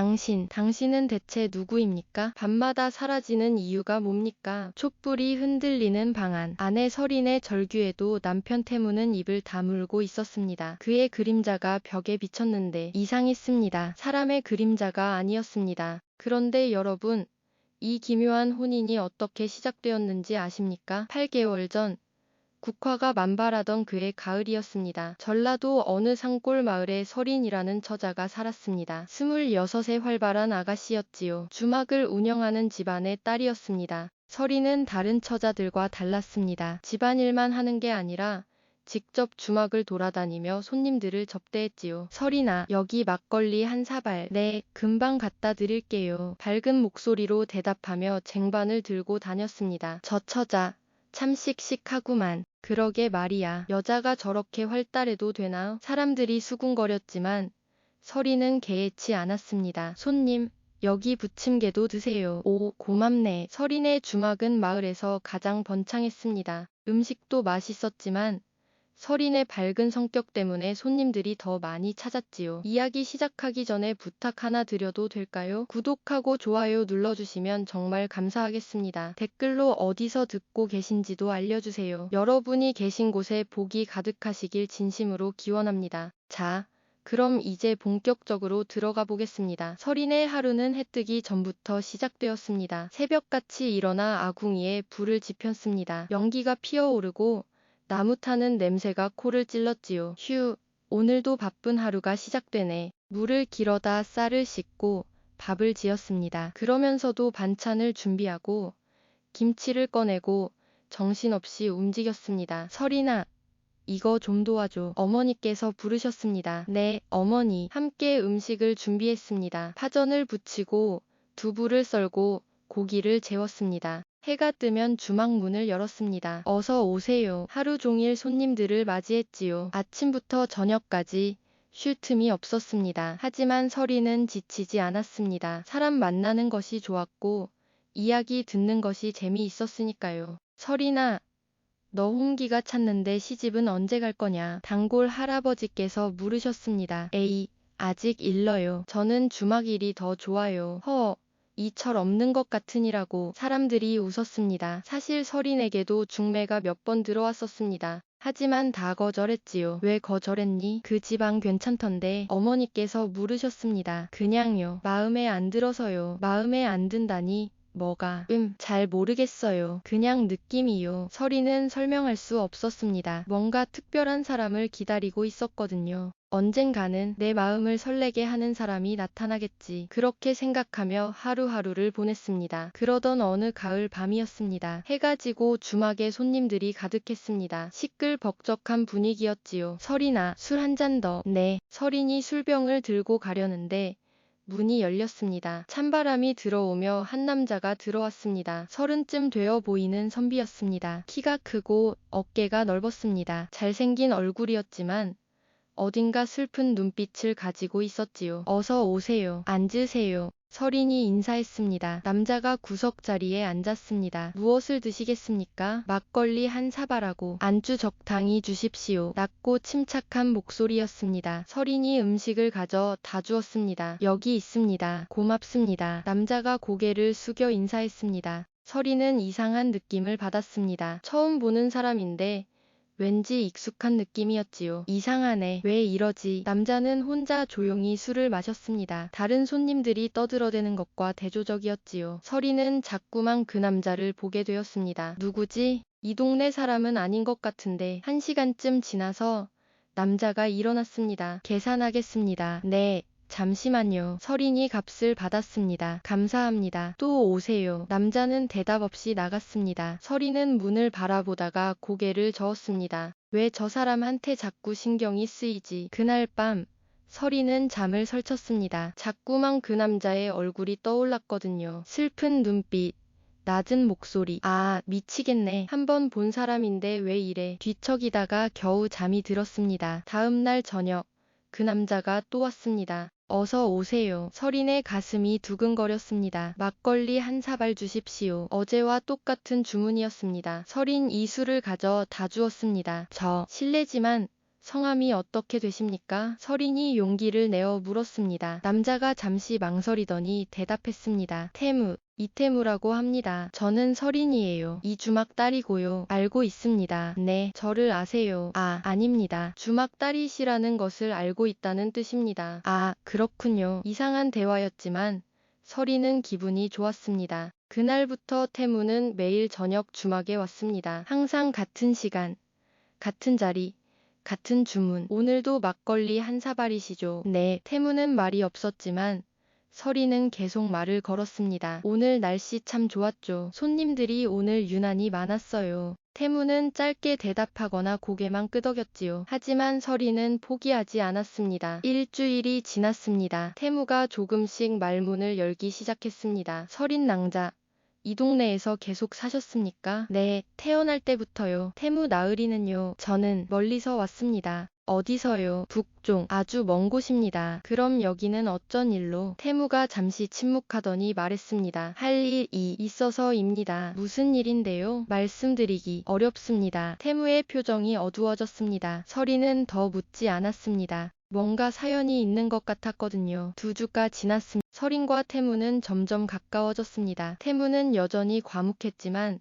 당신은 대체 누구입니까? 밤마다 사라지는 이유가 뭡니까? 촛불이 흔들리는 방 안. 아내 설인의 절규에도 남편 태무는 입을 다물고 있었습니다. 그의 그림자가 벽에 비쳤는데 이상했습니다. 사람의 그림자가 아니었습니다. 그런데 여러분, 이 기묘한 혼인이 어떻게 시작되었는지 아십니까? 8개월 전 국화가 만발하던 그해 가을이었습니다. 전라도 어느 산골 마을에 설인이라는 처자가 살았습니다. 26의 활발한 아가씨였지요. 주막을 운영하는 집안의 딸이었습니다. 설인은 다른 처자들과 달랐습니다. 집안일만 하는 게 아니라 직접 주막을 돌아다니며 손님들을 접대했지요. 설인아, 여기 막걸리 한 사발. 네, 금방 갖다 드릴게요. 밝은 목소리로 대답하며 쟁반을 들고 다녔습니다. 저 처자 참 씩씩하구만. 그러게 말이야. 여자가 저렇게 활달해도 되나? 사람들이 수군거렸지만 설이는 개의치 않았습니다. 손님, 여기 부침개도 드세요. 오, 고맙네. 설인의 주막은 마을에서 가장 번창했습니다. 음식도 맛있었지만 설인의 밝은 성격 때문에 손님들이 더 많이 찾았지요. 이야기 시작하기 전에 부탁 하나 드려도 될까요? 구독하고 좋아요 눌러주시면 정말 감사하겠습니다. 댓글로 어디서 듣고 계신지도 알려주세요. 여러분이 계신 곳에 복이 가득하시길 진심으로 기원합니다. 자, 그럼 이제 본격적으로 들어가 보겠습니다. 설인의 하루는 해뜨기 전부터 시작되었습니다. 새벽같이 일어나 아궁이에 불을 지폈습니다. 연기가 피어오르고 나무 타는 냄새가 코를 찔렀지요. 휴, 오늘도 바쁜 하루가 시작되네. 물을 길어다 쌀을 씻고 밥을 지었습니다. 그러면서도 반찬을 준비하고 김치를 꺼내고 정신없이 움직였습니다. 설인아, 이거 좀 도와줘. 어머니께서 부르셨습니다. 네, 어머니. 함께 음식을 준비했습니다. 파전을 부치고 두부를 썰고 고기를 재웠습니다. 해가 뜨면 주막 문을 열었습니다. 어서 오세요. 하루 종일 손님들을 맞이했지요. 아침부터 저녁까지 쉴 틈이 없었습니다. 하지만 설이는 지치지 않았습니다. 사람 만나는 것이 좋았고 이야기 듣는 것이 재미있었으니까요. 설이나, 너 홍기가 찼는데 시집은 언제 갈 거냐? 단골 할아버지께서 물으셨습니다. 에이, 아직 일러요. 저는 주막 일이 더 좋아요. 이 철 없는 것 같으니라고. 사람들이 웃었습니다. 사실 설인에게도 중매가 몇 번 들어왔었습니다. 하지만 다 거절했지요. 왜 거절했니? 그 집안 괜찮던데. 어머니께서 물으셨습니다. 그냥요. 마음에 안 들어서요. 마음에 안 든다니. 뭐가? 잘 모르겠어요. 그냥 느낌이요. 설인은 설명할 수 없었습니다. 뭔가 특별한 사람을 기다리고 있었거든요. 언젠가는 내 마음을 설레게 하는 사람이 나타나겠지. 그렇게 생각하며 하루하루를 보냈습니다. 그러던 어느 가을 밤이었습니다. 해가 지고 주막에 손님들이 가득했습니다. 시끌벅적한 분위기였지요. 설인아, 술 한 잔 더. 네. 설인이 술병을 들고 가려는데 문이 열렸습니다. 찬바람이 들어오며 한 남자가 들어왔습니다. 30쯤 되어 보이는 선비였습니다. 키가 크고 어깨가 넓었습니다. 잘생긴 얼굴이었지만 어딘가 슬픈 눈빛을 가지고 있었지요. 어서 오세요. 앉으세요. 설인이 인사했습니다. 남자가 구석자리에 앉았습니다. 무엇을 드시겠습니까? 막걸리 한 사발하고 안주 적당히 주십시오. 낮고 침착한 목소리였습니다. 설인이 음식을 가져 다 주었습니다. 여기 있습니다. 고맙습니다. 남자가 고개를 숙여 인사했습니다. 설인은 이상한 느낌을 받았습니다. 처음 보는 사람인데 왠지 익숙한 느낌이었지요. 이상하네. 왜 이러지? 남자는 혼자 조용히 술을 마셨습니다. 다른 손님들이 떠들어대는 것과 대조적이었지요. 설인은 자꾸만 그 남자를 보게 되었습니다. 누구지? 이 동네 사람은 아닌 것 같은데. 1시간쯤 지나서 남자가 일어났습니다. 계산하겠습니다. 네. 잠시만요. 설인이 값을 받았습니다. 감사합니다. 또 오세요. 남자는 대답 없이 나갔습니다. 설인은 문을 바라보다가 고개를 저었습니다. 왜 저 사람한테 자꾸 신경이 쓰이지? 그날 밤 설인은 잠을 설쳤습니다. 자꾸만 그 남자의 얼굴이 떠올랐거든요. 슬픈 눈빛, 낮은 목소리. 아, 미치겠네. 한번 본 사람인데 왜 이래. 뒤척이다가 겨우 잠이 들었습니다. 다음 날 저녁, 그 남자가 또 왔습니다. 어서 오세요. 설인의 가슴이 두근거렸습니다. 막걸리 한 사발 주십시오. 어제와 똑같은 주문이었습니다. 설인 이 술을 가져 다 주었습니다. 실례지만 성함이 어떻게 되십니까? 서린이 용기를 내어 물었습니다. 남자가 잠시 망설이더니 대답했습니다. 태무. 이태무라고 합니다. 저는 서린이에요. 이 주막 딸이고요. 알고 있습니다. 네, 저를 아세요. 아, 아닙니다. 주막 딸이시라는 것을 알고 있다는 뜻입니다. 아, 그렇군요. 이상한 대화였지만 서린은 기분이 좋았습니다. 그날부터 태무는 매일 저녁 주막에 왔습니다. 항상 같은 시간, 같은 자리, 같은 주문. 오늘도 막걸리 한 사발이시죠? 네, 태무는 말이 없었지만 서린은 계속 말을 걸었습니다. 오늘 날씨 참 좋았죠. 손님들이 오늘 유난히 많았어요. 태무는 짧게 대답하거나 고개만 끄덕였지요. 하지만 서린은 포기하지 않았습니다. 일주일이 지났습니다. 태무가 조금씩 말문을 열기 시작했습니다. 서린 낭자. 이 동네에서 계속 사셨습니까? 네, 태어날 때부터요. 태무 나으리는요. 저는 멀리서 왔습니다. 어디서요? 북종. 아주 먼 곳입니다. 그럼 여기는 어쩐 일로? 태무가 잠시 침묵하더니 말했습니다. 할 일이 있어서입니다. 무슨 일인데요? 말씀드리기 어렵습니다. 태무의 표정이 어두워졌습니다. 서린은 더 묻지 않았습니다. 뭔가 사연이 있는 것 같았거든요. 2주가 지났습니다. 서린과 태무는 점점 가까워졌습니다. 태무는 여전히 과묵했지만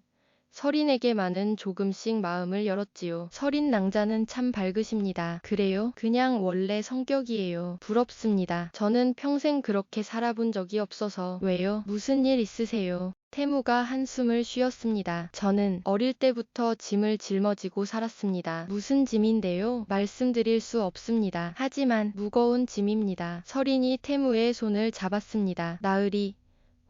서린에게만은 조금씩 마음을 열었지요. 서린 낭자는 참 밝으십니다. 그래요? 그냥 원래 성격이에요. 부럽습니다. 저는 평생 그렇게 살아본 적이 없어서. 왜요? 무슨 일 있으세요? 태무가 한숨을 쉬었습니다. 저는 어릴 때부터 짐을 짊어지고 살았습니다. 무슨 짐인데요? 말씀드릴 수 없습니다. 하지만 무거운 짐입니다. 서린이 태무의 손을 잡았습니다. 나으리.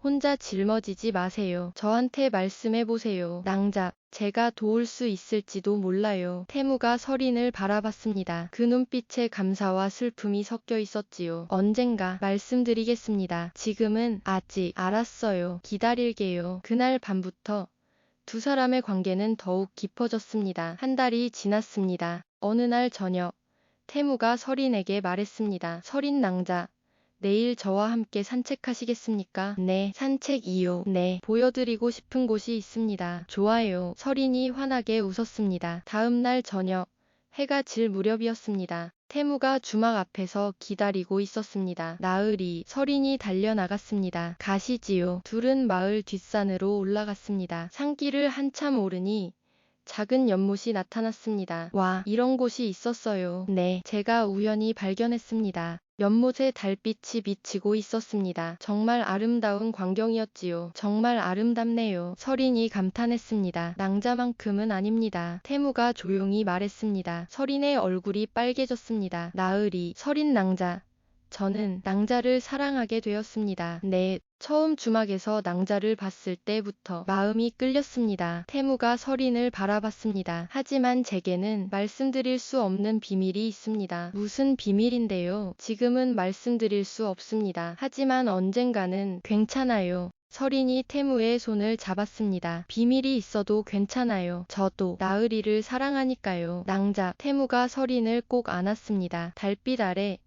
혼자 짊어지지 마세요. 저한테 말씀해보세요. 낭자, 제가 도울 수 있을지도 몰라요. 태무가 서린을 바라봤습니다. 그 눈빛에 감사와 슬픔이 섞여 있었지요. 언젠가 말씀드리겠습니다. 지금은 아직. 알았어요. 기다릴게요. 그날 밤부터 두 사람의 관계는 더욱 깊어졌습니다. 한 달이 지났습니다. 어느 날 저녁, 태무가 서린에게 말했습니다. 서린 낭자. 내일 저와 함께 산책하시겠습니까? 네, 산책이요. 네, 보여드리고 싶은 곳이 있습니다. 좋아요. 서린이 환하게 웃었습니다. 다음 날 저녁, 해가 질 무렵이었습니다. 태무가 주막 앞에서 기다리고 있었습니다. 나으리, 서린이 달려나갔습니다. 가시지요. 둘은 마을 뒷산으로 올라갔습니다. 산길을 한참 오르니 작은 연못이 나타났습니다. 와, 이런 곳이 있었어요. 네, 제가 우연히 발견했습니다. 연못에 달빛이 비치고 있었습니다. 정말 아름다운 광경이었지요. 정말 아름답네요. 서린이 감탄했습니다. 낭자만큼은 아닙니다. 태무가 조용히 말했습니다. 서린의 얼굴이 빨개졌습니다. 나으리, 서린 낭자. 저는 낭자를 사랑하게 되었습니다. 네, 처음 주막에서 낭자를 봤을 때부터 마음이 끌렸습니다. 태무가 서린을 바라봤습니다. 하지만 제게는 말씀드릴 수 없는 비밀이 있습니다. 무슨 비밀인데요? 지금은 말씀드릴 수 없습니다. 하지만 언젠가는. 괜찮아요. 서린이 태무의 손을 잡았습니다. 비밀이 있어도 괜찮아요. 저도 나으리를 사랑하니까요. 낭자. 태무가 서린을 꼭 안았습니다. 달빛 아래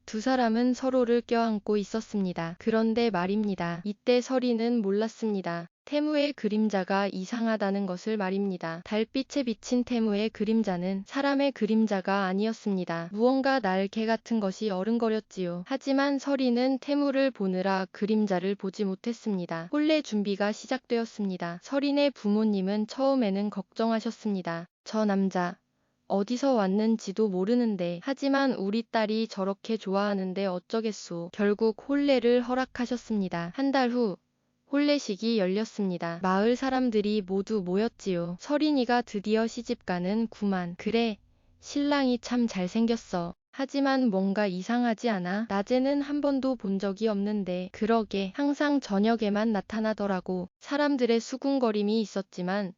두 사람은 서로를 껴안고 있었습니다. 그런데 말입니다. 이때 서린은 몰랐습니다. 태무의 그림자가 이상하다는 것을 말입니다. 달빛에 비친 태무의 그림자는 사람의 그림자가 아니었습니다. 무언가 날개 같은 것이 어른거렸지요. 하지만 서린은 태무를 보느라 그림자를 보지 못했습니다. 혼례 준비가 시작되었습니다. 서린의 부모님은 처음에는 걱정하셨습니다. 저 남자 어디서 왔는지도 모르는데, 하지만 우리 딸이 저렇게 좋아하는데 어쩌겠소. 결국 혼례를 허락하셨습니다. 한 달 후 혼례식이 열렸습니다. 마을 사람들이 모두 모였지요. 서린이가 드디어 시집가는 구만. 그래, 신랑이 참 잘생겼어. 하지만 뭔가 이상하지 않아? 낮에는 한 번도 본 적이 없는데. 그러게, 항상 저녁에만 나타나더라고. 사람들의 수군거림이 있었지만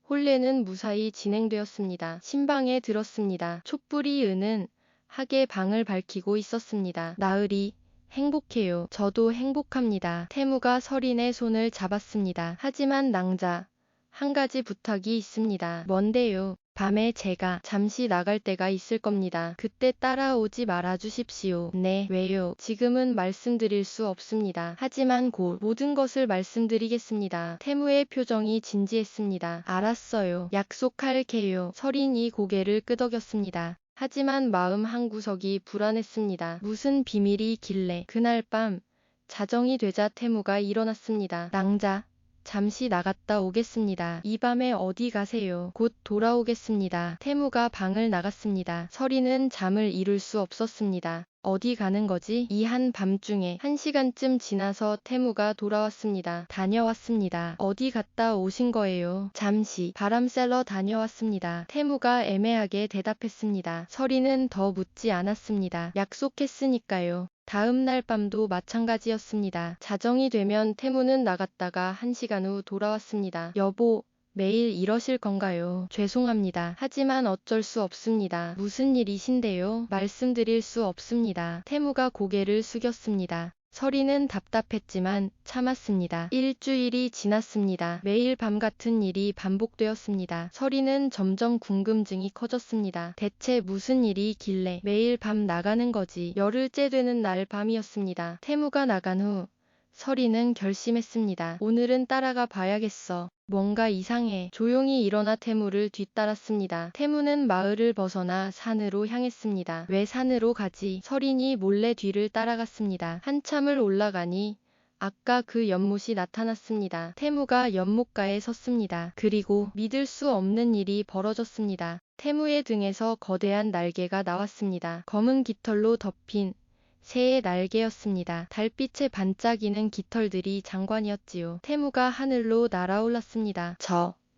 혼례는 무사히 진행되었습니다. 신방에 들었습니다. 촛불이 은은 하게 방을 밝히고 있었습니다. 나으리, 행복해요. 저도 행복합니다. 태무가 서린의 손을 잡았습니다. 하지만 낭자, 한 가지 부탁이 있습니다. 뭔데요? 밤에 제가 잠시 나갈 때가 있을 겁니다. 그때 따라오지 말아 주십시오. 네, 왜요? 지금은 말씀드릴 수 없습니다. 하지만 곧 모든 것을 말씀드리겠습니다. 태무의 표정이 진지했습니다. 알았어요. 약속할게요. 서린이 고개를 끄덕였습니다. 하지만 마음 한구석이 불안했습니다. 무슨 비밀이 있길래. 그날 밤 자정이 되자 태무가 일어났습니다. 낭자, 잠시 나갔다 오겠습니다. 이 밤에 어디 가세요? 곧 돌아오겠습니다. 태무가 방을 나갔습니다. 서리는 잠을 이룰 수 없었습니다. 어디 가는 거지? 이 한밤중에 1시간쯤 지나서 태무가 돌아왔습니다. 다녀왔습니다. 어디 갔다 오신 거예요? 잠시 바람 쐬러 다녀왔습니다. 태무가 애매하게 대답했습니다. 서리는 더 묻지 않았습니다. 약속했으니까요. 다음 날 밤도 마찬가지였습니다. 자정이 되면 태무는 나갔다가 1시간 후 돌아왔습니다. 여보, 매일 이러실 건가요? 죄송합니다. 하지만 어쩔 수 없습니다. 무슨 일이신데요? 말씀드릴 수 없습니다. 태무가 고개를 숙였습니다. 서리는 답답했지만 참았습니다. 일주일이 지났습니다. 매일 밤 같은 일이 반복되었습니다. 서리는 점점 궁금증이 커졌습니다. 대체 무슨 일이 있길래 매일 밤 나가는 거지? 열흘째 되는 날 밤이었습니다. 태무가 나간 후 서리는 결심했습니다. 오늘은 따라가 봐야겠어. 뭔가 이상해. 조용히 일어나 태무를 뒤따랐습니다. 태무는 마을을 벗어나 산으로 향했습니다. 왜 산으로 가지? 서린이 몰래 뒤를 따라갔습니다. 한참을 올라가니 아까 그 연못이 나타났습니다. 태무가 연못가에 섰습니다. 그리고 믿을 수 없는 일이 벌어졌습니다. 태무의 등에서 거대한 날개가 나왔습니다. 검은 깃털로 덮인 새의 날개였습니다. 달빛에 반짝이는 깃털들이 장관이었지요. 태무가 하늘로 날아올랐습니다.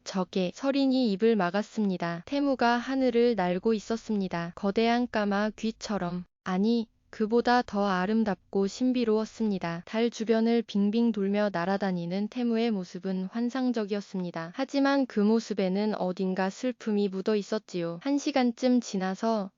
저게. 서린이 입을 막았습니다. 태무가 하늘을 날고 있었습니다. 거대한 까마 귀처럼. 아니, 그보다 더 아름답고 신비로웠습니다. 달 주변을 빙빙 돌며 날아다니는 태무의 모습은 환상적이었습니다. 하지만 그 모습에는 어딘가 슬픔이 묻어 있었지요. 1시간쯤 지나서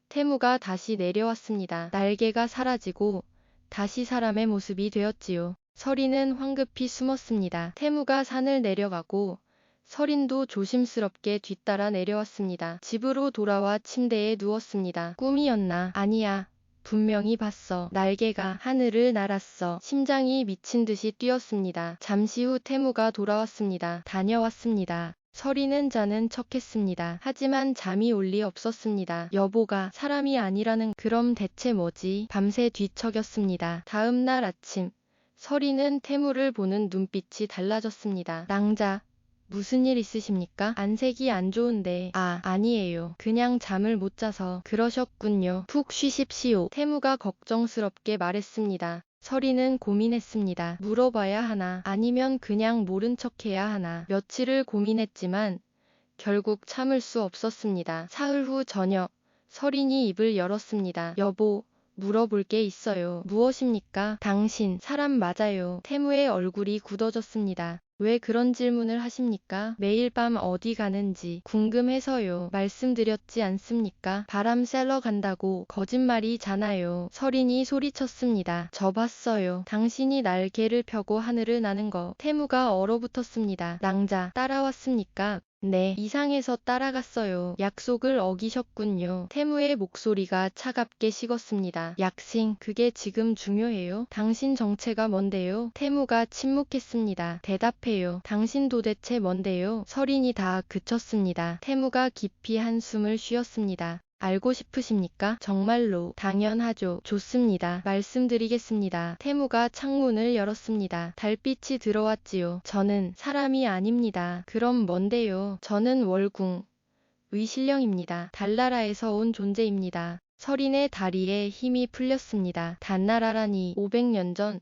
태무가 다시 내려왔습니다. 날개가 사라지고 다시 사람의 모습이 되었지요. 서린은 황급히 숨었습니다. 태무가 산을 내려가고 서린도 조심스럽게 뒤따라 내려왔습니다. 집으로 돌아와 침대에 누웠습니다. 꿈이었나? 아니야. 분명히 봤어. 날개가 하늘을 날았어. 심장이 미친 듯이 뛰었습니다. 잠시 후 태무가 돌아왔습니다. 다녀왔습니다. 서리는 자는 척했습니다. 하지만 잠이 올 리 없었습니다. 여보가 사람이 아니라는. 그럼 대체 뭐지? 밤새 뒤척였습니다. 다음 날 아침 서리는 태무를 보는 눈빛이 달라졌습니다. 낭자, 무슨 일 있으십니까? 안색이 안 좋은데. 아니에요. 그냥 잠을 못 자서. 그러셨군요. 푹 쉬십시오. 태무가 걱정스럽게 말했습니다. 서리는 고민했습니다. 물어봐야 하나, 아니면 그냥 모른 척해야 하나. 며칠을 고민했지만 결국 참을 수 없었습니다. 사흘 후 저녁, 서린이 입을 열었습니다. 여보, 물어볼 게 있어요. 무엇입니까? 당신 사람 맞아요. 태무의 얼굴이 굳어졌습니다. 왜 그런 질문을 하십니까? 매일 밤 어디 가는지 궁금해서요. 말씀드렸지 않습니까? 바람 쐬러 간다고. 거짓말이잖아요. 서린이 소리쳤습니다. 저 봤어요. 당신이 날개를 펴고 하늘을 나는 거. 태무가 얼어붙었습니다. 낭자, 따라왔습니까? 네, 이상해서 따라갔어요. 약속을 어기셨군요. 태무의 목소리가 차갑게 식었습니다. 약속, 그게 지금 중요해요? 당신 정체가 뭔데요? 태무가 침묵했습니다. 대답해요. 당신 도대체 뭔데요? 서린이 다 그쳤습니다. 태무가 깊이 한숨을 쉬었습니다. 알고 싶으십니까? 정말로. 당연하죠. 좋습니다. 말씀드리겠습니다. 태무가 창문을 열었습니다. 달빛이 들어왔지요. 저는 사람이 아닙니다. 그럼 뭔데요? 저는 월궁 의신령입니다. 달나라에서 온 존재입니다. 서린의 다리에 힘이 풀렸습니다. 달나라라니. 500년 전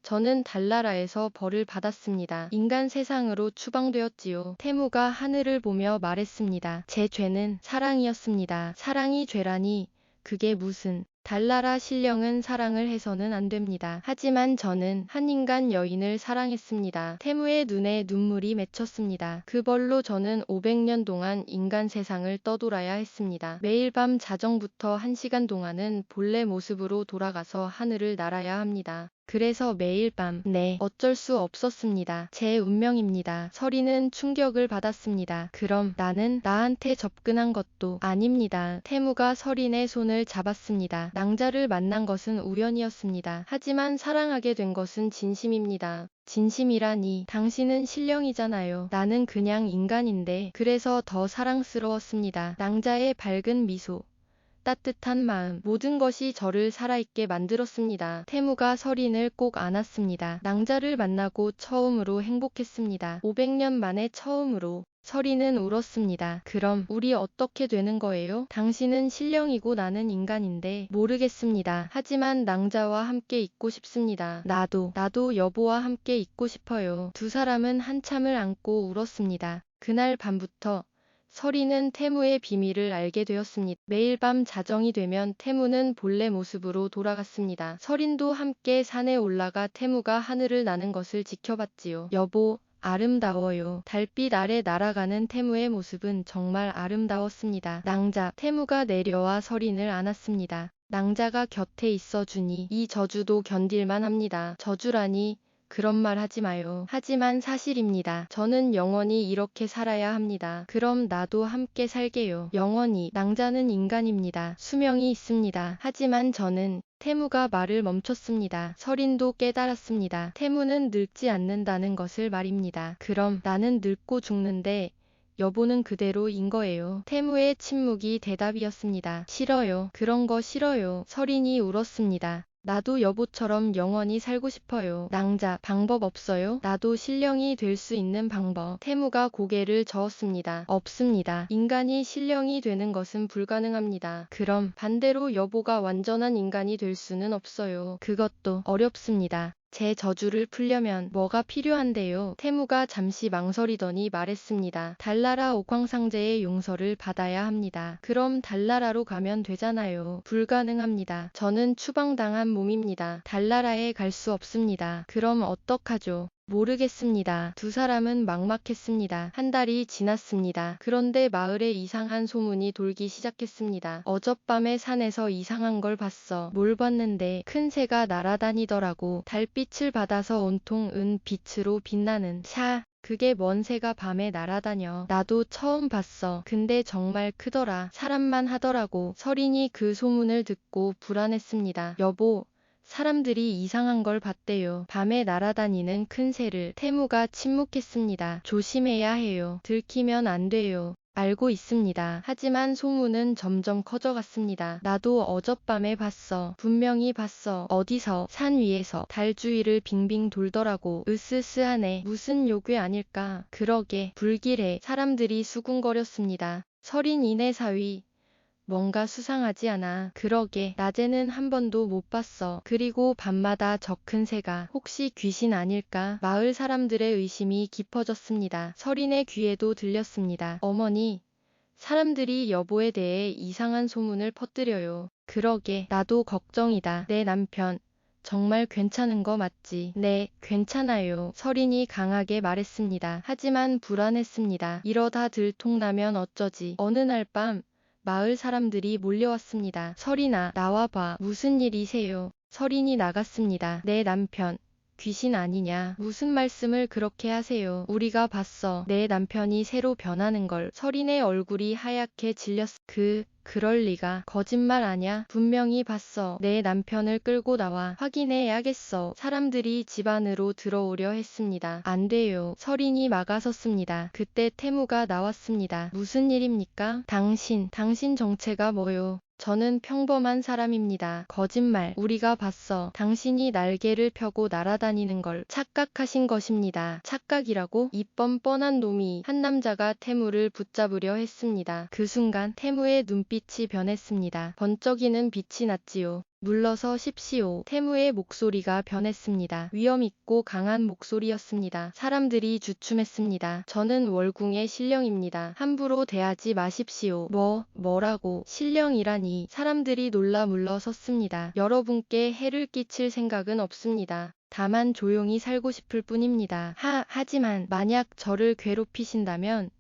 저는 달나라에서 벌을 받았습니다. 인간 세상으로 추방되었지요. 태무가 하늘을 보며 말했습니다. 제 죄는 사랑이었습니다. 사랑이 죄라니. 그게 무슨. 달나라 신령은 사랑을 해서는 안 됩니다. 하지만 저는 한 인간 여인을 사랑했습니다. 태무의 눈에 눈물이 맺혔습니다. 그 벌로 저는 500년 동안 인간 세상을 떠돌아야 했습니다. 매일 밤 자정부터 1시간 동안은 본래 모습으로 돌아가서 하늘을 날아야 합니다. 그래서 매일 밤, 네, 어쩔 수 없었습니다. 제 운명입니다. 서리는 충격을 받았습니다. 그럼 나는 나한테 접근한 것도 아닙니다. 태무가 서린의 손을 잡았습니다. 낭자를 만난 것은 우연이었습니다. 하지만 사랑하게 된 것은 진심입니다. 진심이라니. 당신은 신령이잖아요. 나는 그냥 인간인데. 그래서 더 사랑스러웠습니다. 낭자의 밝은 미소. 따뜻한 마음, 모든 것이 저를 살아있게 만들었습니다. 태무가 서린을 꼭 안았습니다. 낭자를 만나고 처음으로 행복했습니다. 500년 만에 처음으로. 서린은 울었습니다. 그럼 우리 어떻게 되는 거예요? 당신은 신령이고 나는 인간인데 모르겠습니다. 하지만 낭자와 함께 있고 싶습니다. 나도 여보와 함께 있고 싶어요. 두 사람은 한참을 안고 울었습니다. 그날 밤부터 서린은 태무의 비밀을 알게 되었습니다. 매일 밤 자정이 되면 태무는 본래 모습으로 돌아갔습니다. 서린도 함께 산에 올라가 태무가 하늘을 나는 것을 지켜봤지요. 여보, 아름다워요. 달빛 아래 날아가는 태무의 모습은 정말 아름다웠습니다. 낭자, 태무가 내려와 서린을 안았습니다. 낭자가 곁에 있어주니 이 저주도 견딜만 합니다. 저주라니, 그런 말 하지 마요. 하지만 사실입니다. 저는 영원히 이렇게 살아야 합니다. 그럼 나도 함께 살게요. 영원히. 낭자는 인간입니다. 수명이 있습니다. 하지만 저는 태무가 말을 멈췄습니다. 서린도 깨달았습니다. 태무는 늙지 않는다는 것을 말입니다. 그럼 나는 늙고 죽는데 여보는 그대로인 거예요. 태무의 침묵이 대답이었습니다. 싫어요. 그런 거 싫어요. 서린이 울었습니다. 나도 여보처럼 영원히 살고 싶어요. 낭자, 방법 없어요? 나도 신령이 될 수 있는 방법. 태무가 고개를 저었습니다. 없습니다. 인간이 신령이 되는 것은 불가능합니다. 그럼 반대로 여보가 완전한 인간이 될 수는 없어요. 그것도 어렵습니다. 제 저주를 풀려면 뭐가 필요한데요? 태무가 잠시 망설이더니 말했습니다. 달나라 옥황상제의 용서를 받아야 합니다. 그럼 달나라로 가면 되잖아요. 불가능합니다. 저는 추방당한 몸입니다. 달나라에 갈 수 없습니다. 그럼 어떡하죠? 모르겠습니다. 두 사람은 막막했습니다. 한 달이 지났습니다. 그런데 마을에 이상한 소문이 돌기 시작했습니다. 어젯밤에 산에서 이상한 걸 봤어. 뭘 봤는데 큰 새가 날아다니더라고. 달빛을 받아서 온통 은빛으로 빛나는 그게 뭔 새가 밤에 날아다녀. 나도 처음 봤어. 근데 정말 크더라. 사람만 하더라고. 서린이 그 소문을 듣고 불안했습니다. 여보, 사람들이 이상한 걸 봤대요. 밤에 날아다니는 큰 새를. 태무가 침묵했습니다. 조심해야 해요. 들키면 안 돼요. 알고 있습니다. 하지만 소문은 점점 커져갔습니다. 나도 어젯밤에 봤어. 분명히 봤어. 어디서? 산 위에서. 달 주위를 빙빙 돌더라고. 으스스하네. 무슨 요괴 아닐까? 그러게. 불길해. 사람들이 수군거렸습니다. 서린 이내 사위. 뭔가 수상하지 않아. 그러게. 낮에는 한 번도 못 봤어. 그리고 밤마다 저 큰 새가 혹시 귀신 아닐까? 마을 사람들의 의심이 깊어졌습니다. 서린의 귀에도 들렸습니다. 어머니, 사람들이 여보에 대해 이상한 소문을 퍼뜨려요. 그러게. 나도 걱정이다. 내 남편 정말 괜찮은 거 맞지? 네, 괜찮아요. 서린이 강하게 말했습니다. 하지만 불안했습니다. 이러다 들통나면 어쩌지? 어느 날 밤 마을 사람들이 몰려왔습니다. 서린아, 나와봐. 무슨 일이세요? 서린이 나갔습니다. 내 남편 귀신 아니냐? 무슨 말씀을 그렇게 하세요? 우리가 봤어. 내 남편이 새로 변하는 걸. 서린의 얼굴이 하얗게 질렸어. 그럴 리가. 거짓말 아냐? 분명히 봤어. 내 남편을 끌고 나와 확인해야겠어. 사람들이 집 안으로 들어오려 했습니다. 안 돼요. 서린이 막아섰습니다. 그때 태무가 나왔습니다. 무슨 일입니까? 당신 정체가 뭐요? 저는 평범한 사람입니다. 거짓말. 우리가 봤어. 당신이 날개를 펴고 날아다니는 걸 착각하신 것입니다. 착각이라고? 이 뻔뻔한 놈이. 한 남자가 태무를 붙잡으려 했습니다. 그 순간 태무의 눈빛이 변했습니다. 번쩍이는 빛이 났지요. 물러서 십시오. 태무의 목소리가 변했습니다. 위엄있고 강한 목소리였습니다. 사람들이 주춤했습니다. 저는 월궁의 신령입니다. 함부로 대하지 마십시오. 뭐라고? 신령이라니. 사람들이 놀라 물러섰습니다. 여러분께 해를 끼칠 생각은 없습니다. 다만 조용히 살고 싶을 뿐입니다. 하지만 만약 저를 괴롭히신다면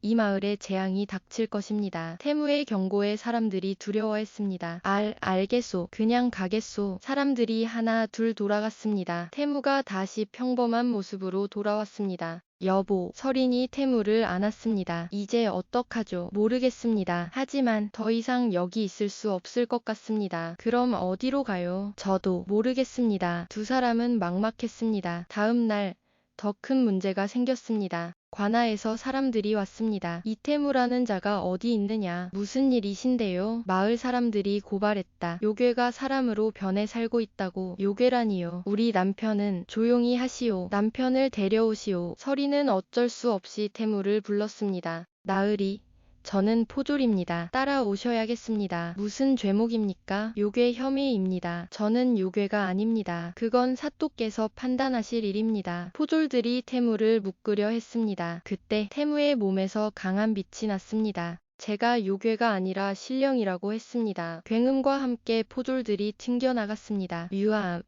이 마을에 재앙이 닥칠 것입니다. 태무의 경고에 사람들이 두려워했습니다. 알겠소. 그냥 가겠소. 사람들이 하나 둘 돌아갔습니다. 태무가 다시 평범한 모습으로 돌아왔습니다. 여보, 서린이 태무를 안았습니다. 이제 어떡하죠? 모르겠습니다. 하지만 더 이상 여기 있을 수 없을 것 같습니다. 그럼 어디로 가요? 저도 모르겠습니다. 두 사람은 막막했습니다. 다음 날 더 큰 문제가 생겼습니다. 관아에서 사람들이 왔습니다. 이태무라는 자가 어디 있느냐? 무슨 일이신데요? 마을 사람들이 고발했다. 요괴가 사람으로 변해 살고 있다고. 요괴라니요. 우리 남편은 조용히 하시오. 남편을 데려오시오. 서리는 어쩔 수 없이 태무를 불렀습니다. 나으리, 저는 포졸입니다. 따라오셔야겠습니다. 무슨 죄목입니까? 요괴 혐의입니다. 저는 요괴가 아닙니다. 그건 사또께서 판단하실 일입니다. 포졸들이 태무를 묶으려 했습니다. 그때 태무의 몸에서 강한 빛이 났습니다. 제가 요괴가 아니라 신령이라고 했습니다. 굉음과 함께 포졸들이 튕겨나갔습니다. 유아,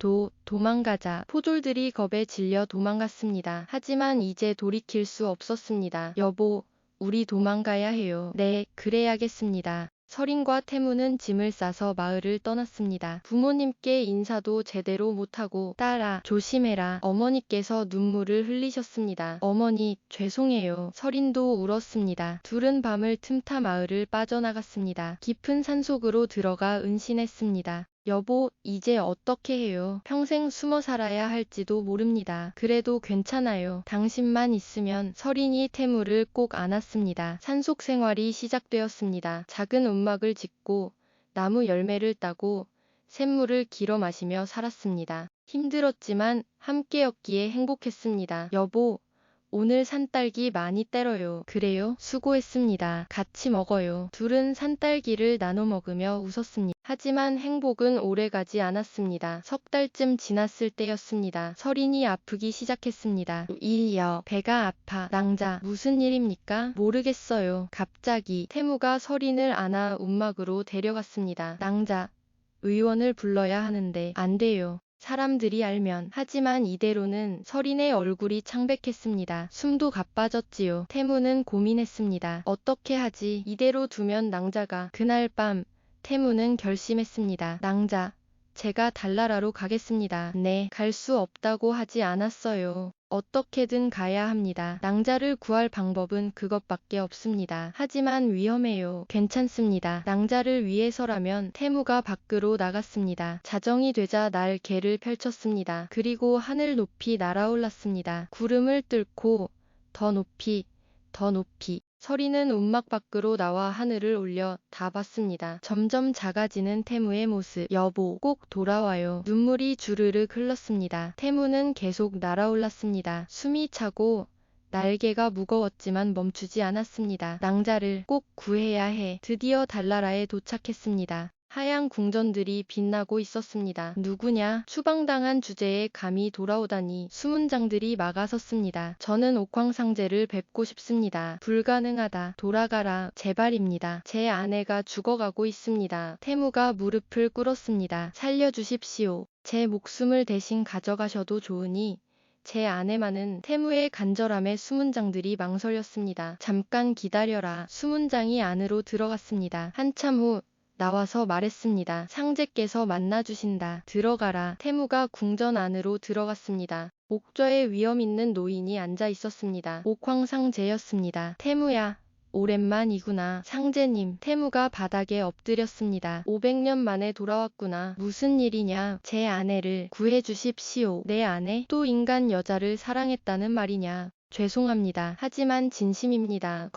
도망가자. 포졸들이 겁에 질려 도망갔습니다. 하지만 이제 돌이킬 수 없었습니다. 여보, 우리 도망가야 해요. 네, 그래야겠습니다. 서린과 태무는 짐을 싸서 마을을 떠났습니다. 부모님께 인사도 제대로 못하고 딸아, 조심해라. 어머니께서 눈물을 흘리셨습니다. 어머니, 죄송해요. 서린도 울었습니다. 둘은 밤을 틈타 마을을 빠져나갔습니다. 깊은 산속으로 들어가 은신했습니다. 여보, 이제 어떻게 해요? 평생 숨어 살아야 할지도 모릅니다. 그래도 괜찮아요. 당신만 있으면. 서린이 태무를 꼭 안았습니다. 산속 생활이 시작되었습니다. 작은 움막을 짓고 나무 열매를 따고 샘물을 길어 마시며 살았습니다. 힘들었지만 함께였기에 행복했습니다. 여보, 오늘 산딸기 많이 때려요. 그래요? 수고했습니다. 같이 먹어요. 둘은 산딸기를 나눠 먹으며 웃었습니다. 하지만 행복은 오래가지 않았습니다. 석 달쯤 지났을 때였습니다. 서린이 아프기 시작했습니다. 일여, 배가 아파. 낭자, 무슨 일입니까? 모르겠어요. 갑자기 태무가 서린을 안아 움막으로 데려갔습니다. 낭자, 의원을 불러야 하는데 안 돼요. 사람들이 알면. 하지만 이대로는 서린의 얼굴이 창백했습니다. 숨도 가빠졌지요. 태무는 고민했습니다. 어떻게 하지? 이대로 두면 낭자가. 그날 밤 태무는 결심했습니다. 낭자, 제가 달나라로 가겠습니다. 네, 갈 수 없다고 하지 않았어요. 어떻게든 가야 합니다. 낭자를 구할 방법은 그것밖에 없습니다. 하지만 위험해요. 괜찮습니다. 낭자를 위해서라면. 태무가 밖으로 나갔습니다. 자정이 되자 날개를 펼쳤습니다. 그리고 하늘 높이 날아올랐습니다. 구름을 뚫고 더 높이, 더 높이. 서리는 움막 밖으로 나와 하늘을 올려 다 봤습니다. 점점 작아지는 태무의 모습. 여보, 꼭 돌아와요. 눈물이 주르륵 흘렀습니다. 태무는 계속 날아올랐습니다. 숨이 차고 날개가 무거웠지만 멈추지 않았습니다. 낭자를 꼭 구해야 해. 드디어 달나라에 도착했습니다. 하얀 궁전들이 빛나고 있었습니다. 누구냐? 추방당한 주제에 감히 돌아오다니. 수문장들이 막아섰습니다. 저는 옥황상제를 뵙고 싶습니다. 불가능하다. 돌아가라. 제발입니다. 제 아내가 죽어가고 있습니다. 태무가 무릎을 꿇었습니다. 살려주십시오. 제 목숨을 대신 가져가셔도 좋으니 제 아내만은. 태무의 간절함에 수문장들이 망설였습니다. 잠깐 기다려라. 수문장이 안으로 들어갔습니다. 한참 후 나와서 말했습니다. 상제께서 만나주신다. 들어가라. 태무가 궁전 안으로 들어갔습니다. 옥좌에 위험 있는 노인이 앉아 있었습니다. 옥황상제였습니다. 태무야, 오랜만이구나. 상제님. 태무가 바닥에 엎드렸습니다. 500년 만에 돌아왔구나. 무슨 일이냐? 제 아내를 구해주십시오. 내 아내? 또 인간 여자를 사랑했다는 말이냐? 죄송합니다. 하지만 진심입니다.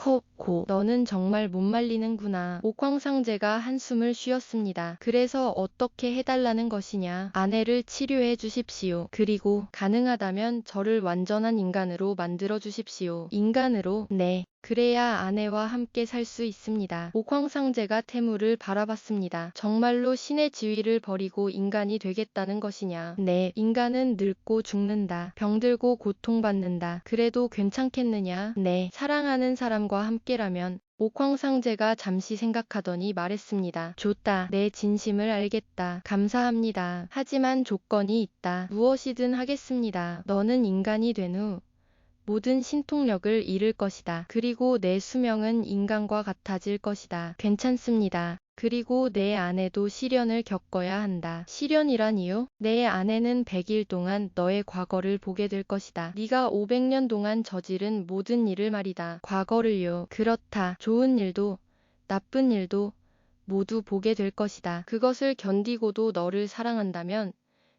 너는 정말 못 말리는구나. 옥황상제가 한숨을 쉬었습니다. 그래서 어떻게 해달라는 것이냐? 아내를 치료해 주십시오. 그리고 가능하다면 저를 완전한 인간으로 만들어 주십시오. 인간으로? 네. 그래야 아내와 함께 살 수 있습니다. 옥황상제가 태무를 바라봤습니다. 정말로 신의 지위를 버리고 인간이 되겠다는 것이냐? 네, 인간은 늙고 죽는다. 병들고 고통받는다. 그래도 괜찮겠느냐? 네, 사랑하는 사람과 함께라면. 옥황상제가 잠시 생각하더니 말했습니다. 좋다. 내 진심을 알겠다. 감사합니다. 하지만 조건이 있다. 무엇이든 하겠습니다. 너는 인간이 된 후 모든 신통력을 잃을 것이다. 그리고 내 수명은 인간과 같아질 것이다. 괜찮습니다. 그리고 내 아내도 시련을 겪어야 한다. 시련이라니요? 내 아내는 100일 동안 너의 과거를 보게 될 것이다. 네가 500년 동안 저지른 모든 일을 말이다. 과거를요. 그렇다. 좋은 일도 나쁜 일도 모두 보게 될 것이다. 그것을 견디고도 너를 사랑한다면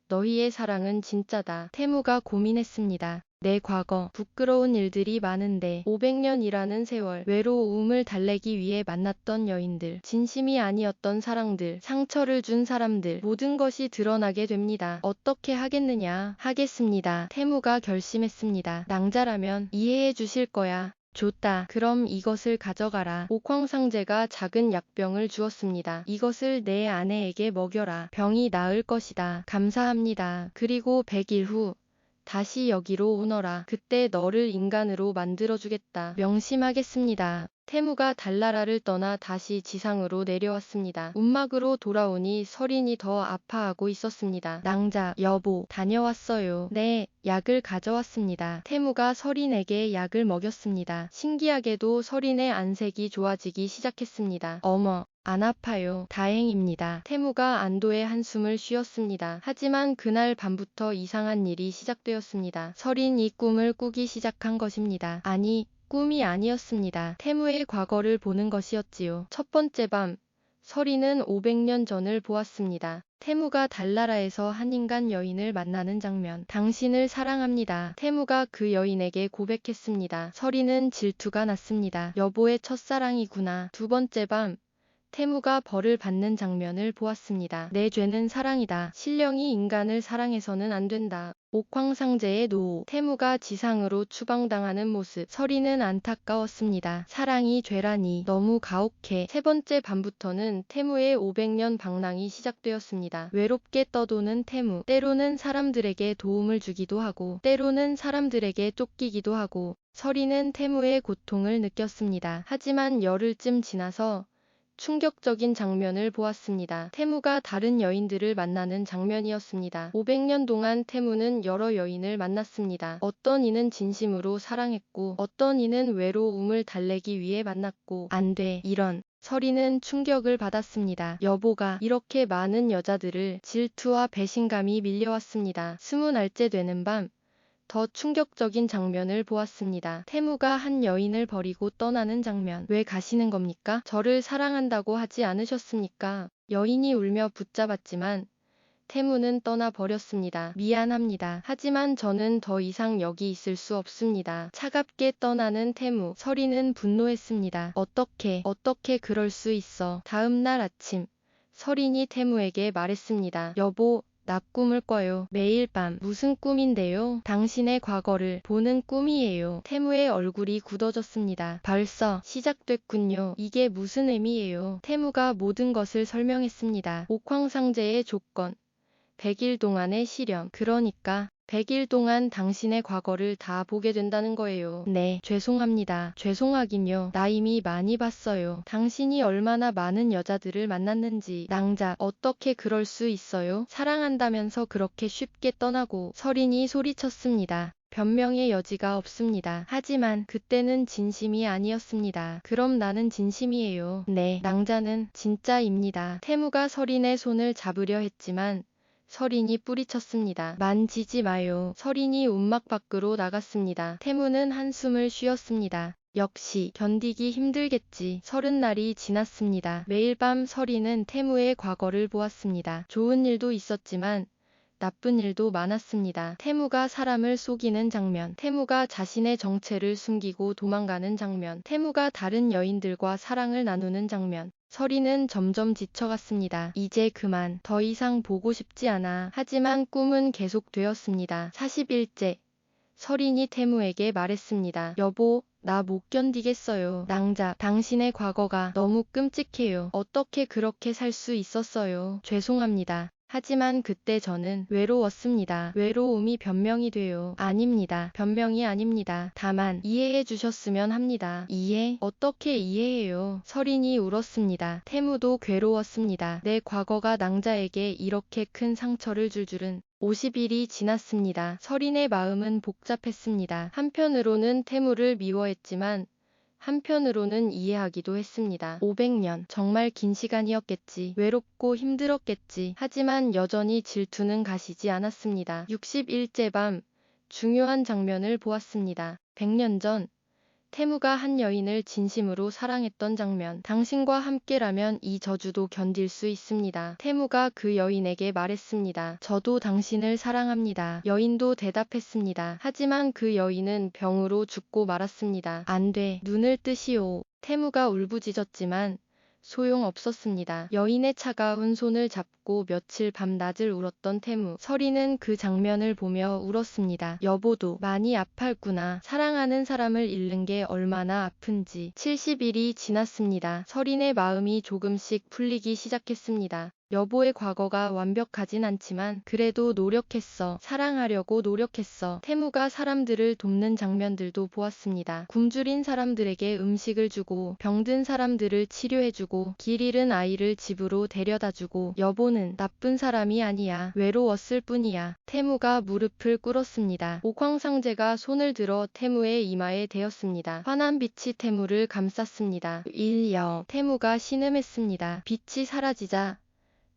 너희의 사랑은 진짜다. 태무가 고민했습니다. 내 과거, 부끄러운 일들이 많은데 500년이라는 세월, 외로움을 달래기 위해 만났던 여인들, 진심이 아니었던 사랑들, 상처를 준 사람들, 모든 것이 드러나게 됩니다. 어떻게 하겠느냐? 하겠습니다. 태무가 결심했습니다. 낭자라면 이해해 주실 거야. 좋다. 그럼 이것을 가져가라. 옥황상제가 작은 약병을 주었습니다. 이것을 내 아내에게 먹여라. 병이 나을 것이다. 감사합니다. 그리고 100일 후 다시 여기로 오너라. 그때 너를 인간으로 만들어주겠다. 명심하겠습니다. 태무가 달나라를 떠나 다시 지상으로 내려왔습니다. 움막으로 돌아오니 설인이 더 아파하고 있었습니다. 낭자, 여보, 다녀왔어요. 네, 약을 가져왔습니다. 태무가 설인에게 약을 먹였습니다. 신기하게도 설인의 안색이 좋아지기 시작했습니다. 어머, 안 아파요. 다행입니다. 태무가 안도의 한숨을 쉬었습니다. 하지만 그날 밤부터 이상한 일이 시작되었습니다. 설인이 꿈을 꾸기 시작한 것입니다. 아니, 꿈이 아니었습니다. 태무의 과거를 보는 것이었지요. 첫 번째 밤, 설인은 500년 전을 보았습니다. 태무가 달나라에서 한 인간 여인을 만나는 장면. 당신을 사랑합니다. 태무가 그 여인에게 고백했습니다. 설인은 질투가 났습니다. 여보의 첫사랑이구나. 두 번째 밤, 태무가 벌을 받는 장면을 보았습니다. 내 죄는 사랑이다. 신령이 인간을 사랑해서는 안 된다. 옥황상제의 노후, 태무가 지상으로 추방당하는 모습, 설인은 안타까웠습니다. 사랑이 죄라니 너무 가혹해. 세 번째 밤부터는 태무의 500년 방랑이 시작되었습니다. 외롭게 떠도는 태무, 때로는 사람들에게 도움을 주기도 하고 때로는 사람들에게 쫓기기도 하고 설인은 태무의 고통을 느꼈습니다. 하지만 열흘쯤 지나서 충격적인 장면을 보았습니다. 태무가 다른 여인들을 만나는 장면이었습니다. 500년 동안 태무는 여러 여인을 만났습니다. 어떤 이는 진심으로 사랑했고 어떤 이는 외로움을 달래기 위해 만났고 안 돼, 이런. 설인은 충격을 받았습니다. 여보가 이렇게 많은 여자들을 질투와 배신감이 밀려왔습니다. 20날째 되는 밤, 더 충격적인 장면을 보았습니다. 태무가 한 여인을 버리고 떠나는 장면. 왜 가시는 겁니까? 저를 사랑한다고 하지 않으셨습니까? 여인이 울며 붙잡았지만 태무는 떠나버렸습니다. 미안합니다. 하지만 저는 더 이상 여기 있을 수 없습니다. 차갑게 떠나는 태무. 설인은 분노했습니다. 어떻게 그럴 수 있어? 다음 날 아침, 설인이 태무에게 말했습니다. 여보, 나 꿈을 꿔요. 매일 밤. 무슨 꿈인데요? 당신의 과거를 보는 꿈이에요. 태무의 얼굴이 굳어졌습니다. 벌써 시작됐군요. 이게 무슨 의미예요? 태무가 모든 것을 설명했습니다. 옥황상제의 조건, 100일 동안의 시련. 그러니까 100일 동안 당신의 과거를 다 보게 된다는 거예요. 네, 죄송합니다. 죄송하긴요. 나 이미 많이 봤어요. 당신이 얼마나 많은 여자들을 만났는지. 낭자, 어떻게 그럴 수 있어요? 사랑한다면서 그렇게 쉽게 떠나고. 설인이 소리쳤습니다. 변명의 여지가 없습니다. 하지만 그때는 진심이 아니었습니다. 그럼 나는 진심이에요. 네, 낭자는 진짜입니다. 태무가 설인의 손을 잡으려 했지만 설인이 뿌리쳤습니다. 만지지 마요. 설인이 움막 밖으로 나갔습니다. 태무는 한숨을 쉬었습니다. 역시 견디기 힘들겠지. 30날이 지났습니다. 매일 밤 설인은 태무의 과거를 보았습니다. 좋은 일도 있었지만 나쁜 일도 많았습니다. 태무가 사람을 속이는 장면, 태무가 자신의 정체를 숨기고 도망가는 장면, 태무가 다른 여인들과 사랑을 나누는 장면. 설인은 점점 지쳐갔습니다. 이제 그만. 더 이상 보고 싶지 않아. 하지만 꿈은 계속되었습니다. 40일째. 설인이 태무에게 말했습니다. 여보, 나 못 견디겠어요. 낭자, 당신의 과거가 너무 끔찍해요. 어떻게 그렇게 살 수 있었어요? 죄송합니다. 하지만 그때 저는 외로웠습니다. 외로움이 변명이 돼요. 아닙니다. 변명이 아닙니다. 다만 이해해 주셨으면 합니다. 이해? 어떻게 이해해요? 설인이 울었습니다. 태무도 괴로웠습니다. 내 과거가 낭자에게 이렇게 큰 상처를 줄 줄은. 50일이 지났습니다. 설인의 마음은 복잡했습니다. 한편으로는 태무를 미워했지만 한편으로는 이해하기도 했습니다. 500년, 정말 긴 시간이었겠지. 외롭고 힘들었겠지. 하지만 여전히 질투는 가시지 않았습니다. 60일째 밤, 중요한 장면을 보았습니다. 100년 전, 태무가 한 여인을 진심으로 사랑했던 장면. 당신과 함께라면 이 저주도 견딜 수 있습니다. 태무가 그 여인에게 말했습니다. 저도 당신을 사랑합니다. 여인도 대답했습니다. 하지만 그 여인은 병으로 죽고 말았습니다. 안 돼. 눈을 뜨시오. 태무가 울부짖었지만 소용없었습니다. 여인의 차가운 손을 잡고 며칠 밤낮을 울었던 태무. 서리는 그 장면을 보며 울었습니다. 여보도 많이 아팠구나. 사랑하는 사람을 잃는 게 얼마나 아픈지. 70일이 지났습니다. 서린의 마음이 조금씩 풀리기 시작했습니다. 여보의 과거가 완벽하진 않지만 그래도 노력했어. 사랑하려고 노력했어. 태무가 사람들을 돕는 장면들도 보았습니다. 굶주린 사람들에게 음식을 주고 병든 사람들을 치료해주고 길 잃은 아이를 집으로 데려다주고 여보는 나쁜 사람이 아니야. 외로웠을 뿐이야. 태무가 무릎을 꿇었습니다. 옥황상제가 손을 들어 태무의 이마에 대었습니다. 환한 빛이 태무를 감쌌습니다. 일여. 태무가 신음했습니다. 빛이 사라지자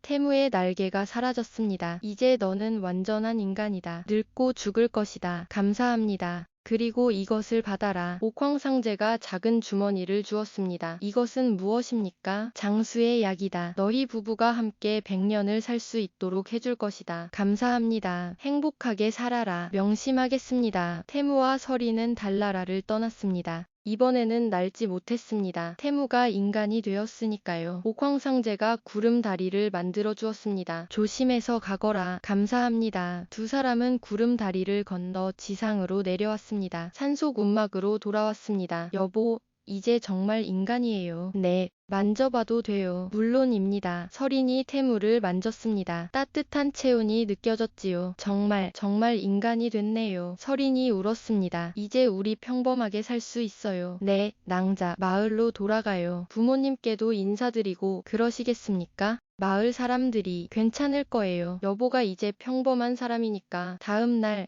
태무의 날개가 사라졌습니다. 이제 너는 완전한 인간이다. 늙고 죽을 것이다. 감사합니다. 그리고 이것을 받아라. 옥황상제가 작은 주머니를 주었습니다. 이것은 무엇입니까? 장수의 약이다. 너희 부부가 함께 100년을 살 수 있도록 해줄 것이다. 감사합니다. 행복하게 살아라. 명심하겠습니다. 태무와 서리는 달나라를 떠났습니다. 이번에는 날지 못했습니다. 태무가 인간이 되었으니까요. 옥황상제가 구름다리를 만들어 주었습니다. 조심해서 가거라. 감사합니다. 두 사람은 구름다리를 건너 지상으로 내려왔습니다. 산속 움막으로 돌아왔습니다. 여보, 이제 정말 인간이에요. 네, 만져봐도 돼요. 물론입니다. 서린이 태무를 만졌습니다. 따뜻한 체온이 느껴졌지요. 정말 인간이 됐네요. 서린이 울었습니다. 이제 우리 평범하게 살 수 있어요. 네, 낭자. 마을로 돌아가요. 부모님께도 인사드리고 그러시겠습니까? 마을 사람들이 괜찮을 거예요. 여보가 이제 평범한 사람이니까. 다음 날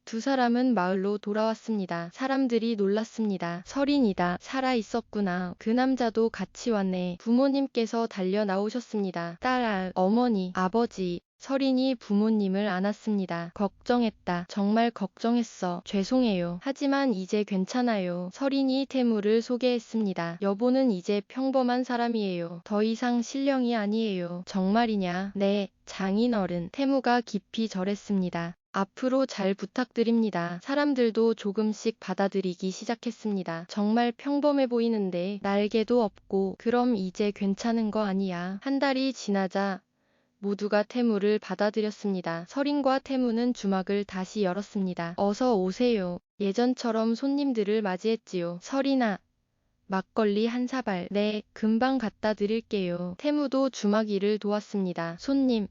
두 사람은 마을로 돌아왔습니다. 사람들이 놀랐습니다. 서린이다. 살아 있었구나. 그 남자도 같이 왔네. 부모님께서 달려 나오셨습니다. 딸, 어머니, 아버지. 서린이 부모님을 안았습니다. 걱정했다. 정말 걱정했어. 죄송해요. 하지만 이제 괜찮아요. 서린이 태무를 소개했습니다. 여보는 이제 평범한 사람이에요. 더 이상 신령이 아니에요. 정말이냐? 네, 장인어른. 태무가 깊이 절했습니다. 앞으로 잘 부탁드립니다. 사람들도 조금씩 받아들이기 시작했습니다. 정말 평범해 보이는데 날개도 없고 그럼 이제 괜찮은 거 아니야. 한 달이 지나자 모두가 태무를 받아들였습니다. 서린과 태무는 주막을 다시 열었습니다. 어서 오세요. 예전처럼 손님들을 맞이했지요. 서린아, 막걸리 한 사발. 네, 금방 갖다 드릴게요. 태무도 주막일을 도왔습니다. 손님,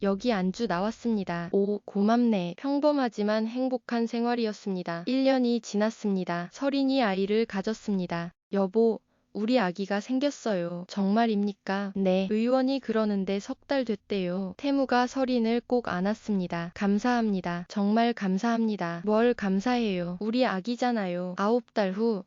여기 안주 나왔습니다. 오, 고맙네. 평범하지만 행복한 생활이었습니다. 1년이 지났습니다. 서린이 아이를 가졌습니다. 여보, 우리 아기가 생겼어요. 정말입니까? 네, 의원이 그러는데 3달 됐대요. 태무가 서린을 꼭 안았습니다. 감사합니다. 정말 감사합니다. 뭘 감사해요. 우리 아기잖아요. 9달 후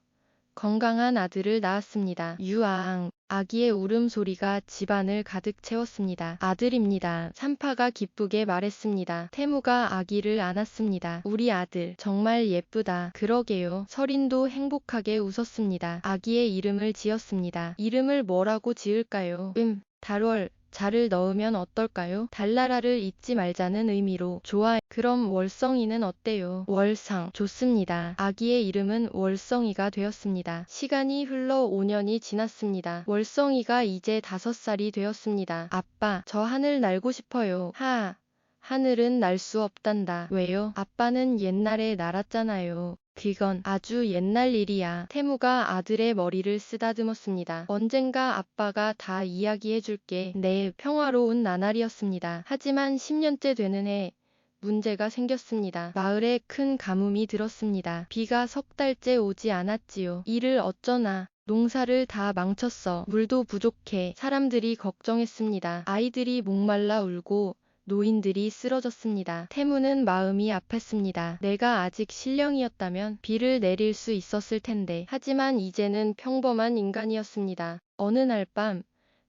건강한 아들을 낳았습니다. 유아앙. 아기의 울음소리가 집안을 가득 채웠습니다. 아들입니다. 산파가 기쁘게 말했습니다. 태무가 아기를 안았습니다. 우리 아들 정말 예쁘다. 그러게요. 서린도 행복하게 웃었습니다. 아기의 이름을 지었습니다. 이름을 뭐라고 지을까요? 달월. 자를 넣으면 어떨까요? 달나라를 잊지 말자는 의미로. 좋아. 그럼 월성이는 어때요? 월상. 좋습니다. 아기의 이름은 월성이가 되었습니다. 시간이 흘러 5년이 지났습니다. 월성이가 이제 5살이 되었습니다. 아빠, 저 하늘 날고 싶어요. 하늘은 날 수 없단다. 왜요? 아빠는 옛날에 날았잖아요. 그건 아주 옛날 일이야. 태무가 아들의 머리를 쓰다듬었습니다. 언젠가 아빠가 다 이야기해줄게. 네, 평화로운 나날이었습니다. 하지만 10년째 되는 해 문제가 생겼습니다. 마을에 큰 가뭄이 들었습니다. 비가 3달째 오지 않았지요. 이를 어쩌나. 농사를 다 망쳤어. 물도 부족해. 사람들이 걱정했습니다. 아이들이 목말라 울고 노인들이 쓰러졌습니다. 태무는 마음이 아팠습니다. 내가 아직 신령이었다면 비를 내릴 수 있었을 텐데. 하지만 이제는 평범한 인간이었습니다. 어느 날 밤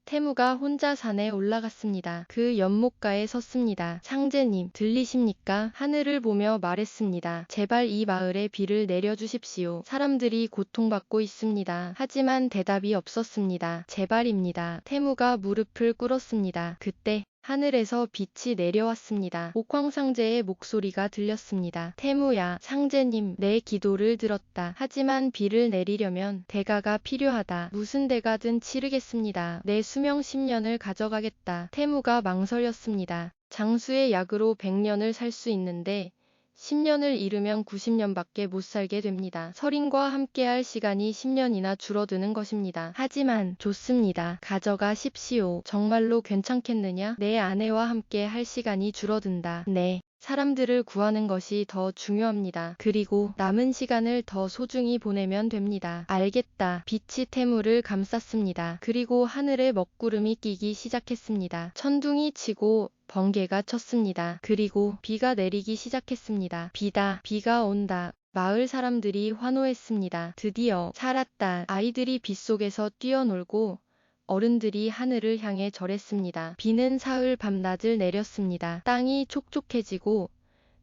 태무가 혼자 산에 올라갔습니다. 그 연못가에 섰습니다. 상제님, 들리십니까? 하늘을 보며 말했습니다. 제발 이 마을에 비를 내려주십시오. 사람들이 고통받고 있습니다. 하지만 대답이 없었습니다. 제발입니다. 태무가 무릎을 꿇었습니다. 그때 하늘에서 빛이 내려왔습니다. 옥황상제의 목소리가 들렸습니다. 태무야, 상제님, 내 기도를 들었다. 하지만 비를 내리려면 대가가 필요하다. 무슨 대가든 치르겠습니다. 내 수명 10년을 가져가겠다. 태무가 망설였습니다. 장수의 약으로 100년을 살 수 있는데 10년을 잃으면 90년밖에 못 살게 됩니다. 서린과 함께할 시간이 10년이나 줄어드는 것입니다. 하지만 좋습니다. 가져가십시오. 정말로 괜찮겠느냐? 내 아내와 함께 할 시간이 줄어든다. 네. 사람들을 구하는 것이 더 중요합니다. 그리고 남은 시간을 더 소중히 보내면 됩니다. 알겠다. 빛이 태무를 감쌌습니다. 그리고 하늘에 먹구름이 끼기 시작했습니다. 천둥이 치고 번개가 쳤습니다. 그리고 비가 내리기 시작했습니다. 비다. 비가 온다. 마을 사람들이 환호했습니다. 드디어 살았다. 아이들이 빗속에서 뛰어놀고 어른들이 하늘을 향해 절했습니다. 비는 사흘 밤낮을 내렸습니다. 땅이 촉촉해지고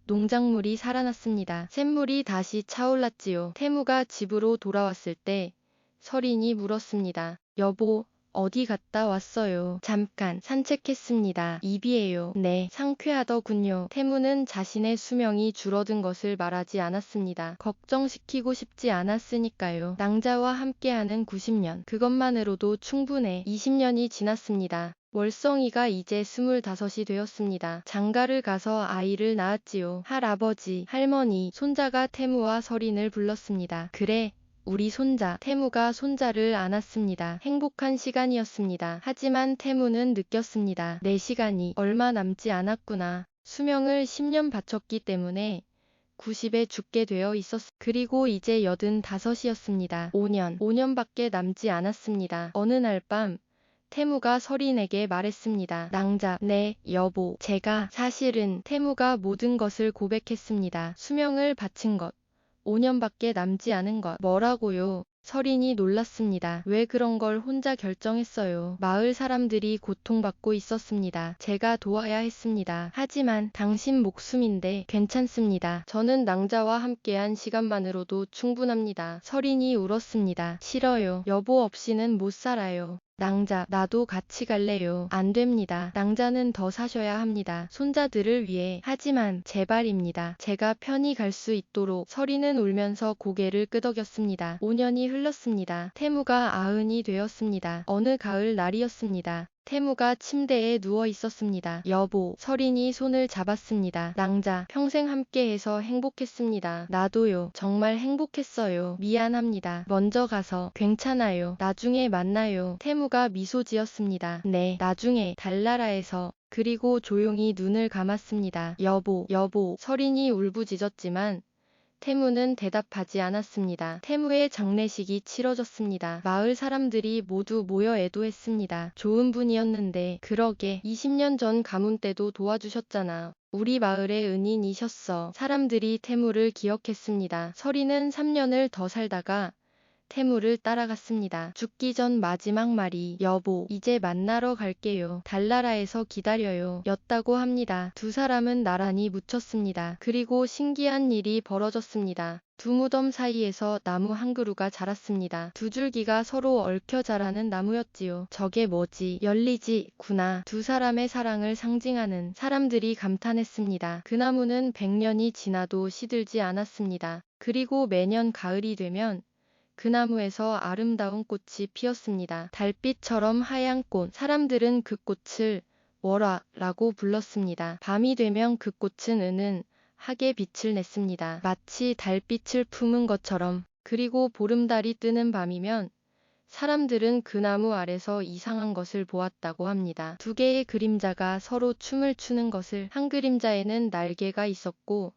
농작물이 살아났습니다. 샘물이 다시 차올랐지요. 태무가 집으로 돌아왔을 때 서린이 물었습니다. 여보, 어디 갔다 왔어요? 잠깐 산책했습니다. 입이에요. 네, 상쾌하더군요. 태무는 자신의 수명이 줄어든 것을 말하지 않았습니다. 걱정시키고 싶지 않았으니까요. 낭자와 함께하는 90년, 그것만으로도 충분해. 20년이 지났습니다. 월성이가 이제 25이 되었습니다. 장가를 가서 아이를 낳았지요. 할아버지, 할머니, 손자가 태무와 서린을 불렀습니다. 그래, 우리 손자. 태무가 손자를 안았습니다. 행복한 시간이었습니다. 하지만 태무는 느꼈습니다. 내 시간이 얼마 남지 않았구나. 수명을 10년 바쳤기 때문에 90에 죽게 되어 있었습니다. 그리고 이제 85이었습니다. 5년밖에 남지 않았습니다. 어느 날 밤 태무가 서린에게 말했습니다. 낭자, 네, 여보. 제가 사실은 태무가 모든 것을 고백했습니다. 수명을 바친 것. 5년밖에 남지 않은 것. 뭐라고요? 서린이 놀랐습니다. 왜 그런 걸 혼자 결정했어요? 마을 사람들이 고통받고 있었습니다. 제가 도와야 했습니다. 하지만 당신 목숨인데 괜찮습니다. 저는 낭자와 함께한 시간만으로도 충분합니다. 서린이 울었습니다. 싫어요. 여보 없이는 못 살아요. 낭자, 나도 같이 갈래요. 안 됩니다. 낭자는 더 사셔야 합니다. 손자들을 위해. 하지만 제발입니다. 제가 편히 갈 수 있도록. 서린은 울면서 고개를 끄덕였습니다. 5년이 흘렀습니다. 태무가 90이 되었습니다. 어느 가을 날이었습니다. 태무가 침대에 누워 있었습니다. 여보, 서린이 손을 잡았습니다. 낭자, 평생 함께해서 행복했습니다. 나도요. 정말 행복했어요. 미안합니다. 먼저 가서. 괜찮아요. 나중에 만나요. 태무가 미소 지었습니다. 네, 나중에 달나라에서. 그리고 조용히 눈을 감았습니다. 여보, 여보. 서린이 울부짖었지만 태무는 대답하지 않았습니다. 태무의 장례식이 치러졌습니다. 마을 사람들이 모두 모여 애도했습니다. 좋은 분이었는데. 그러게 20년 전 가문 때도 도와주셨잖아. 우리 마을의 은인이셨어. 사람들이 태무를 기억했습니다. 서린은 3년을 더 살다가 태무를 따라갔습니다. 죽기 전 마지막 말이 여보, 이제 만나러 갈게요. 달나라에서 기다려요. 였다고 합니다. 두 사람은 나란히 묻혔습니다. 그리고 신기한 일이 벌어졌습니다. 두 무덤 사이에서 나무 한 그루가 자랐습니다. 두 줄기가 서로 얽혀 자라는 나무였지요. 저게 뭐지? 열리지 구나. 두 사람의 사랑을 상징하는. 사람들이 감탄했습니다. 그 나무는 100년이 지나도 시들지 않았습니다. 그리고 매년 가을이 되면 그 나무에서 아름다운 꽃이 피었습니다. 달빛처럼 하얀 꽃. 사람들은 그 꽃을 월화라고 불렀습니다. 밤이 되면 그 꽃은 은은 하게 빛을 냈습니다. 마치 달빛을 품은 것처럼. 그리고 보름달이 뜨는 밤이면 사람들은 그 나무 아래서 이상한 것을 보았다고 합니다. 두 개의 그림자가 서로 춤을 추는 것을. 한 그림자에는 날개가 있었고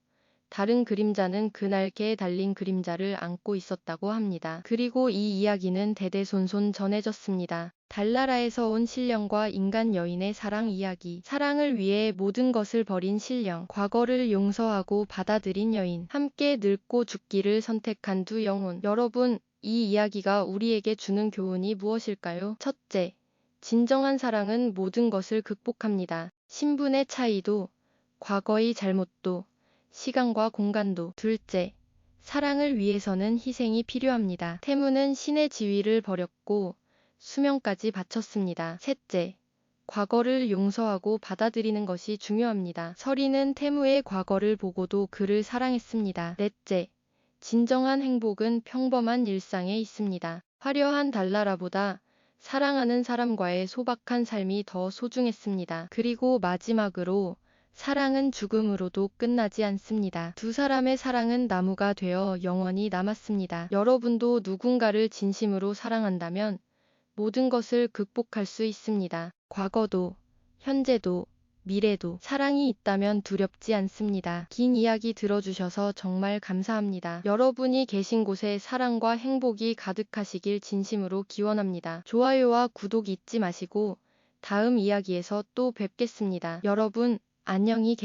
다른 그림자는 그 날개에 달린 그림자를 안고 있었다고 합니다. 그리고 이 이야기는 대대손손 전해졌습니다. 달나라에서 온 신령과 인간 여인의 사랑 이야기. 사랑을 위해 모든 것을 버린 신령. 과거를 용서하고 받아들인 여인. 함께 늙고 죽기를 선택한 두 영혼. 여러분, 이 이야기가 우리에게 주는 교훈이 무엇일까요? 첫째, 진정한 사랑은 모든 것을 극복합니다. 신분의 차이도, 과거의 잘못도, 시간과 공간도. 둘째, 사랑을 위해서는 희생이 필요합니다. 태무는 신의 지위를 버렸고 수명까지 바쳤습니다. 셋째, 과거를 용서하고 받아들이는 것이 중요합니다. 서리는 태무의 과거를 보고도 그를 사랑했습니다. 넷째, 진정한 행복은 평범한 일상에 있습니다. 화려한 달나라보다 사랑하는 사람과의 소박한 삶이 더 소중했습니다. 그리고 마지막으로 사랑은 죽음으로도 끝나지 않습니다. 두 사람의 사랑은 나무가 되어 영원히 남았습니다. 여러분도 누군가를 진심으로 사랑한다면 모든 것을 극복할 수 있습니다. 과거도, 현재도, 미래도 사랑이 있다면 두렵지 않습니다. 긴 이야기 들어주셔서 정말 감사합니다. 여러분이 계신 곳에 사랑과 행복이 가득하시길 진심으로 기원합니다. 좋아요와 구독 잊지 마시고 다음 이야기에서 또 뵙겠습니다. 여러분, 안녕히 계세요.